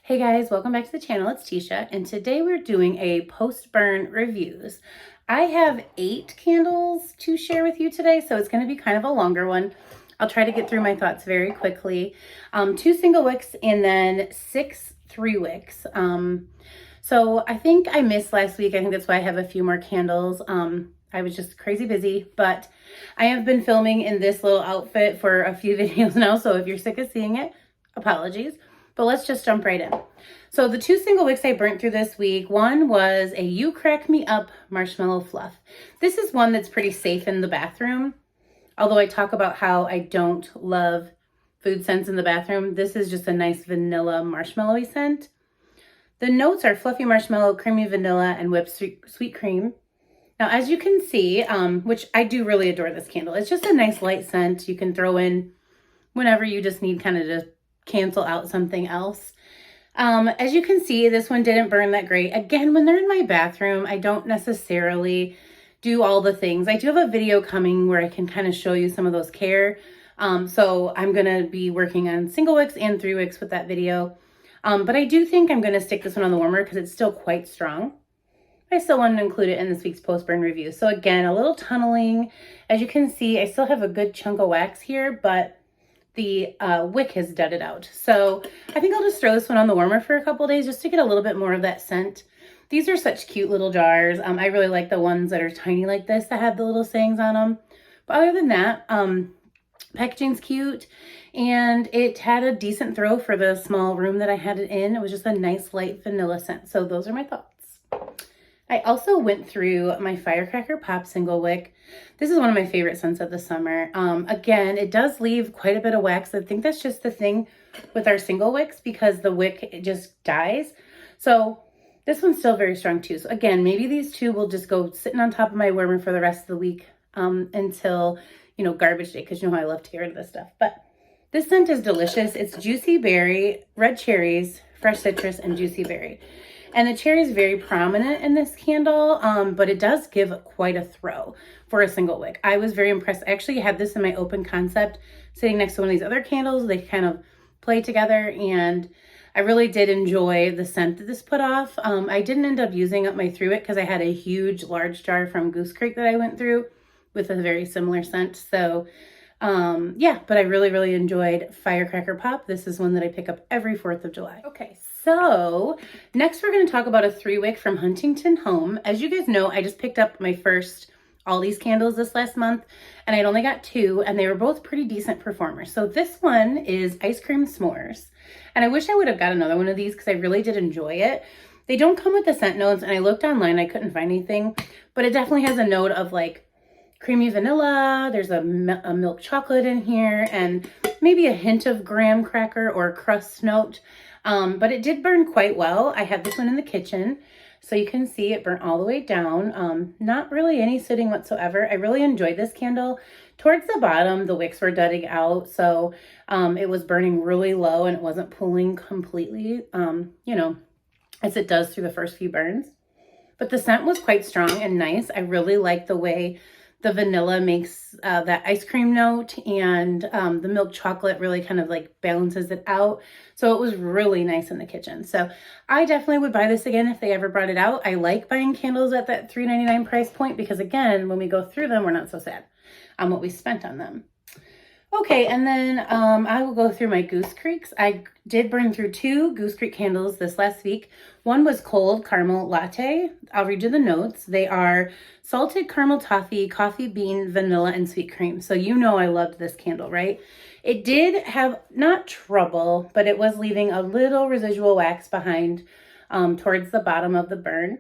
Hey guys, welcome back to the channel. It's Teesha, and today we're doing a post-burn reviews. I have 8 candles to share with you today, so it's going to be kind of a longer one. I'll try to get through my thoughts very quickly. 2 single wicks and then 6 3-wicks. So I think I missed last week. I think that's why I have a few more candles. I was just crazy busy, but I have been filming in this little outfit for a few videos now, so if you're sick of seeing it, apologies. But let's just jump right in. So the 2 single wicks I burnt through this week, one was a You Crack Me Up Marshmallow Fluff. This is one that's pretty safe in the bathroom. Although I talk about how I don't love food scents in the bathroom, this is just a nice vanilla marshmallowy scent. The notes are fluffy marshmallow, creamy vanilla, and whipped sweet cream. Now, as you can see, which I do really adore this candle, it's just a nice light scent you can throw in whenever you just need kind of to cancel out something else. As you can see, this one didn't burn that great. Again, when they're in my bathroom, I don't necessarily do all the things. I do have a video coming where I can kind of show you some of those care. So I'm going to be working on single wicks and 3 wicks with that video. But I do think I'm going to stick this one on the warmer because it's still quite strong. I still wanted to include it in this week's post-burn review. So again, a little tunneling. As you can see, I still have a good chunk of wax here, but the wick has dudded out. So I think I'll just throw this one on the warmer for a couple of days just to get a little bit more of that scent. These are such cute little jars. I really like the ones that are tiny like this that have the little sayings on them. But other than that, packaging's cute, and it had a decent throw for the small room that I had it in. It was just a nice light vanilla scent. So those are my thoughts. I also went through my Firecracker Pop single wick. This is one of my favorite scents of the summer. Again, it does leave quite a bit of wax. I think that's just the thing with our single wicks because the wick, it just dies. So this one's still very strong too. So again, maybe these 2 will just go sitting on top of my warmer for the rest of the week until, you know, garbage day, because you know how I love to get rid of this stuff. But this scent is delicious. It's juicy berry, red cherries, fresh citrus, and juicy berry. And the cherry is very prominent in this candle, but it does give quite a throw for a single wick. I was very impressed. I actually had this in my open concept sitting next to one of these other candles. They kind of play together, and I really did enjoy the scent that this put off. I didn't end up using up my 3-wick because I had a huge, large jar from Goose Creek that I went through with a very similar scent. So yeah, but I really, really enjoyed Firecracker Pop. This is one that I pick up every 4th of July. Okay, so next we're going to talk about a 3-wick from Huntington Home. As you guys know, I just picked up my first all these candles this last month, and I'd only got 2, and they were both pretty decent performers. So this one is Ice Cream S'mores, and I wish I would have got another one of these because I really did enjoy it. They don't come with the scent notes, and I looked online, I couldn't find anything, but it definitely has a note of like creamy vanilla. There's a milk chocolate in here, and maybe a hint of graham cracker or crust note. But it did burn quite well. I had this one in the kitchen, so you can see it burnt all the way down. Not really any sitting whatsoever. I really enjoyed this candle. Towards the bottom, the wicks were dudding out, so it was burning really low and it wasn't pulling completely, you know, as it does through the first few burns. But the scent was quite strong and nice. I really like the way the vanilla makes that ice cream note, and the milk chocolate really kind of like balances it out. So it was really nice in the kitchen. So I definitely would buy this again if they ever brought it out. I like buying candles at that $3.99 price point because, again, when we go through them, we're not so sad on what we spent on them. Okay, and then I will go through my Goose Creeks. I did burn through 2 Goose Creek candles this last week. One was cold caramel latte. I'll read you the notes. They are salted caramel toffee, coffee bean, vanilla, and sweet cream. So you know I loved this candle, right? It did have, not trouble, but it was leaving a little residual wax behind towards the bottom of the burn.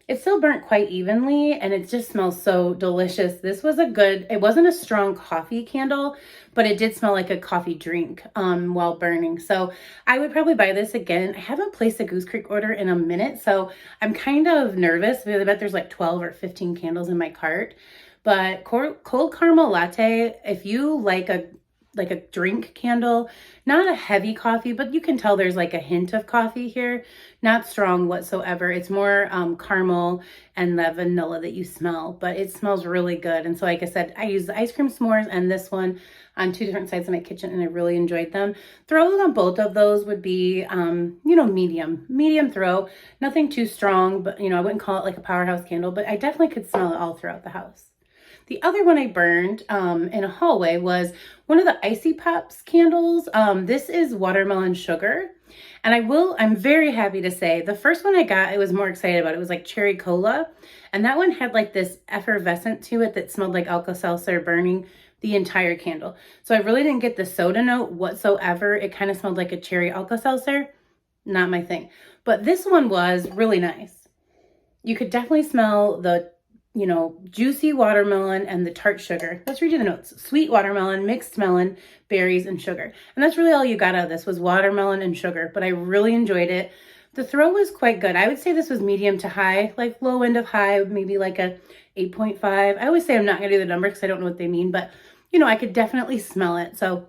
It still burnt quite evenly, and it just smells so delicious. This was a good, it wasn't a strong coffee candle, but it did smell like a coffee drink while burning. So I would probably buy this again. I haven't placed a Goose Creek order in a minute, so I'm kind of nervous because I bet there's like 12 or 15 candles in my cart. But cold caramel latte, if you like a drink candle, not a heavy coffee, but you can tell there's like a hint of coffee here, not strong whatsoever. It's more caramel and the vanilla that you smell, but it smells really good. And so like I said, I use the Ice Cream S'mores and this one. on 2 different sides of my kitchen, and I really enjoyed them. Throws on both of those would be, you know, medium throw, nothing too strong, but, you know, I wouldn't call it like a powerhouse candle, but I definitely could smell it all throughout the house. The other one I burned in a hallway was one of the Icy Pops candles. This is watermelon sugar. And I'm very happy to say, the first one I got, I was more excited about. It was like cherry cola. And that one had like this effervescent to it that smelled like Alka-Seltzer burning the entire candle. So I really didn't get the soda note whatsoever. It kind of smelled like a cherry Alka-Seltzer. Not my thing. But this one was really nice. You could definitely smell the, you know, juicy watermelon and the tart sugar. Let's read you the notes. Sweet watermelon, mixed melon, berries, and sugar. And that's really all you got out of this was watermelon and sugar, but I really enjoyed it. The throw was quite good. I would say this was medium to high, like low end of high, maybe like a 8.5. I always say I'm not going to do the number because I don't know what they mean, but, you know, I could definitely smell it. So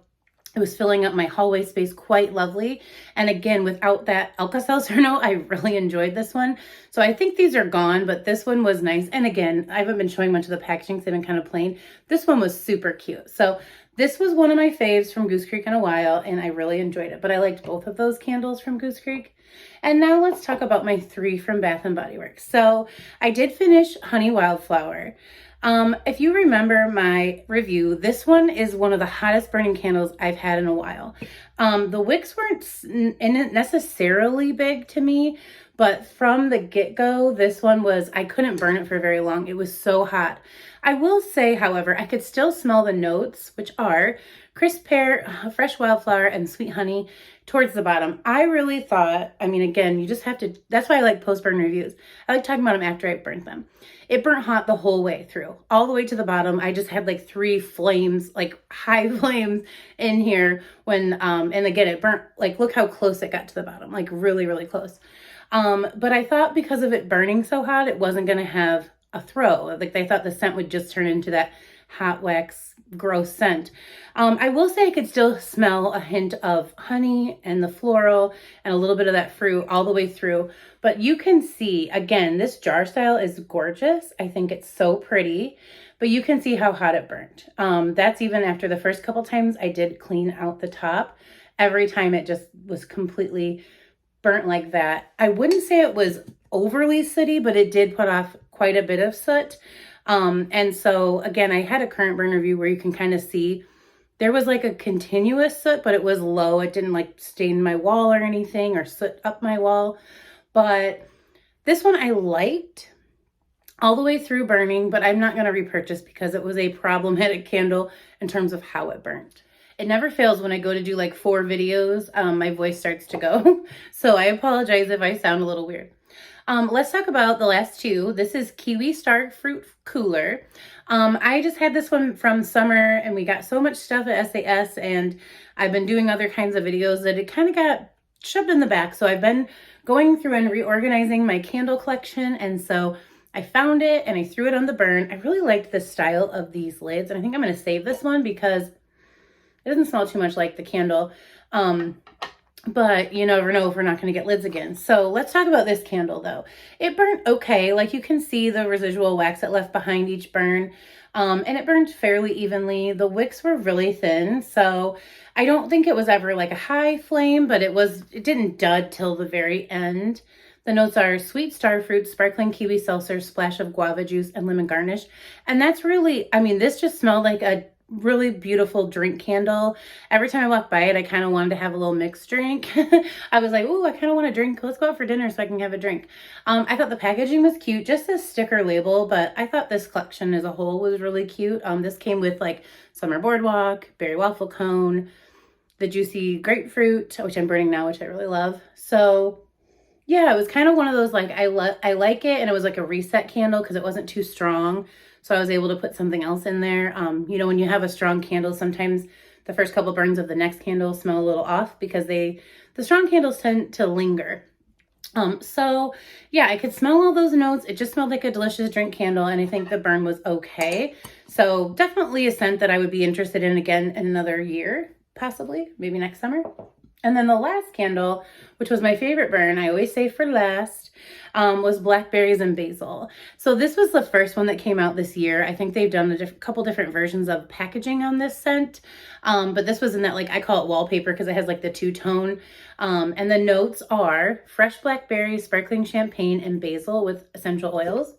it was filling up my hallway space quite lovely. And again, without that Alka-Seltzer note, I really enjoyed this one. So I think these are gone, but this one was nice. And again, I haven't been showing much of the packaging, so they've been kind of plain. This one was super cute. So this was one of my faves from Goose Creek in a while, and I really enjoyed it. But I liked both of those candles from Goose Creek. And now let's talk about my 3 from Bath and Body Works. So I did finish Honey Wildflower. If you remember my review, this one is one of the hottest burning candles I've had in a while. The wicks weren't necessarily big to me, but from the get-go, this one was, I couldn't burn it for very long. It was so hot. I will say, however, I could still smell the notes, which are crisp pear, fresh wildflower, and sweet honey towards the bottom. I really thought, I mean, again, you just have to, that's why I like post-burn reviews. I like talking about them after I burnt them. It burnt hot the whole way through, all the way to the bottom. I just had like 3 flames, like high flames in here when, and again, it burnt, like, look how close it got to the bottom, like really, really close. But I thought because of it burning so hot, it wasn't going to have a throw. Like, I thought the scent would just turn into that hot wax, gross scent. I will say I could still smell a hint of honey and the floral and a little bit of that fruit all the way through. But you can see, again, this jar style is gorgeous. I think it's so pretty, but you can see how hot it burnt. That's even after the first couple times I did clean out the top. Every time it just was completely burnt like that. I wouldn't say it was overly sooty, but it did put off quite a bit of soot. And so again, I had a current burn review where you can kind of see there was like a continuous soot, but it was low. It didn't like stain my wall or anything or soot up my wall. But this one I liked all the way through burning, but I'm not going to repurchase because it was a problematic candle in terms of how it burnt. It never fails when I go to do like 4 videos, my voice starts to go. So I apologize if I sound a little weird. Let's talk about the last 2. This is Kiwi Star Fruit Cooler. I just had this one from summer and we got so much stuff at SAS and I've been doing other kinds of videos that it kind of got shoved in the back. So I've been going through and reorganizing my candle collection. And so I found it and I threw it on the burn. I really liked the style of these lids. And I think I'm going to save this one because it doesn't smell too much like the candle. But you never know if we're not going to get lids again. So let's talk about this candle though. It burnt okay. Like you can see the residual wax it left behind each burn. And it burned fairly evenly. The wicks were really thin. So I don't think it was ever like a high flame, but it didn't dud till the very end. The notes are sweet starfruit, sparkling kiwi seltzer, splash of guava juice, and lemon garnish. And that's really, I mean, this just smelled like a really beautiful drink candle. Every time I walked by it, I kind of wanted to have a little mixed drink. I was like, ooh, I kind of want a drink. Let's go out for dinner so I can have a drink. I thought the packaging was cute, just this sticker label, but I thought this collection as a whole was really cute. This came with like Summer Boardwalk, Berry Waffle Cone, the Juicy Grapefruit, which I'm burning now, which I really love. So yeah, it was kind of one of those, like, I like it, and it was like a reset candle because it wasn't too strong. So I was able to put something else in there. You know, when you have a strong candle, sometimes the first couple burns of the next candle smell a little off because the strong candles tend to linger. So yeah, I could smell all those notes. It just smelled like a delicious drink candle, and I think the burn was okay. So definitely a scent that I would be interested in again in another year, possibly, maybe next summer. And then the last candle, which was my favorite burn, I always save for last, was blackberries and basil. So this was the first one that came out this year. I think they've done a couple different versions of packaging on this scent. But this was in that, like, I call it wallpaper because it has like the two-tone. And the notes are fresh blackberries, sparkling champagne, and basil with essential oils.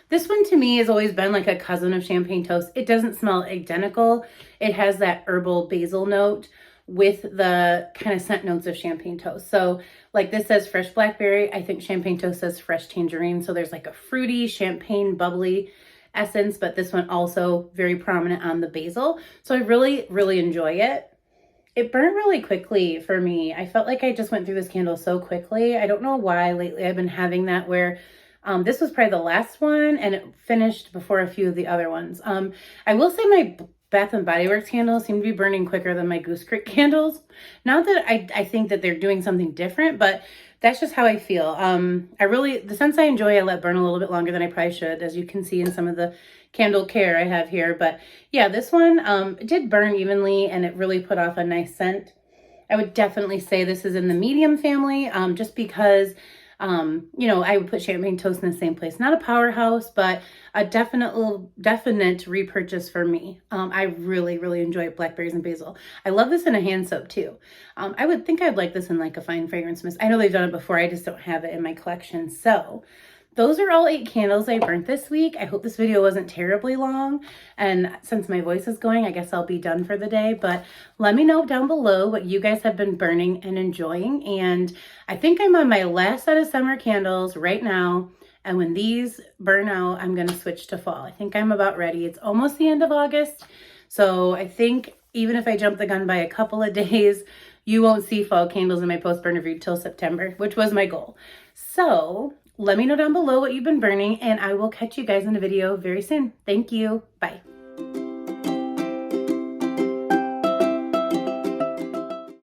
This one to me has always been like a cousin of champagne toast. It doesn't smell identical. It has that herbal basil note with the kind of scent notes of champagne toast. So like this says fresh blackberry. I think champagne toast says fresh tangerine. So there's like a fruity, champagne, bubbly essence, but this one also very prominent on the basil. So I really, really enjoy it. It burned really quickly for me. I felt like I just went through this candle so quickly. I don't know why lately I've been having that where this was probably the last one and it finished before a few of the other ones. I will say my Bath and Body Works candles seem to be burning quicker than my Goose Creek candles. Not that I think that they're doing something different, but that's just how I feel. The scents I enjoy, I let burn a little bit longer than I probably should, as you can see in some of the candle care I have here. But yeah, this one, it did burn evenly and it really put off a nice scent. I would definitely say this is in the medium family, just because you know, I would put champagne toast in the same place. Not a powerhouse, but a definite repurchase for me. I really, really enjoy blackberries and basil. I love this in a hand soap too. I would think I'd like this in like a fine fragrance mist. I know they've done it before. I just don't have it in my collection. So those are all 8 candles I burnt this week. I hope this video wasn't terribly long. And since my voice is going, I guess I'll be done for the day. But let me know down below what you guys have been burning and enjoying. And I think I'm on my last set of summer candles right now. And when these burn out, I'm going to switch to fall. I think I'm about ready. It's almost the end of August. So I think even if I jump the gun by a couple of days, you won't see fall candles in my post-burn review till September, which was my goal. So let me know down below what you've been burning, and I will catch you guys in a video very soon. Thank you. Bye.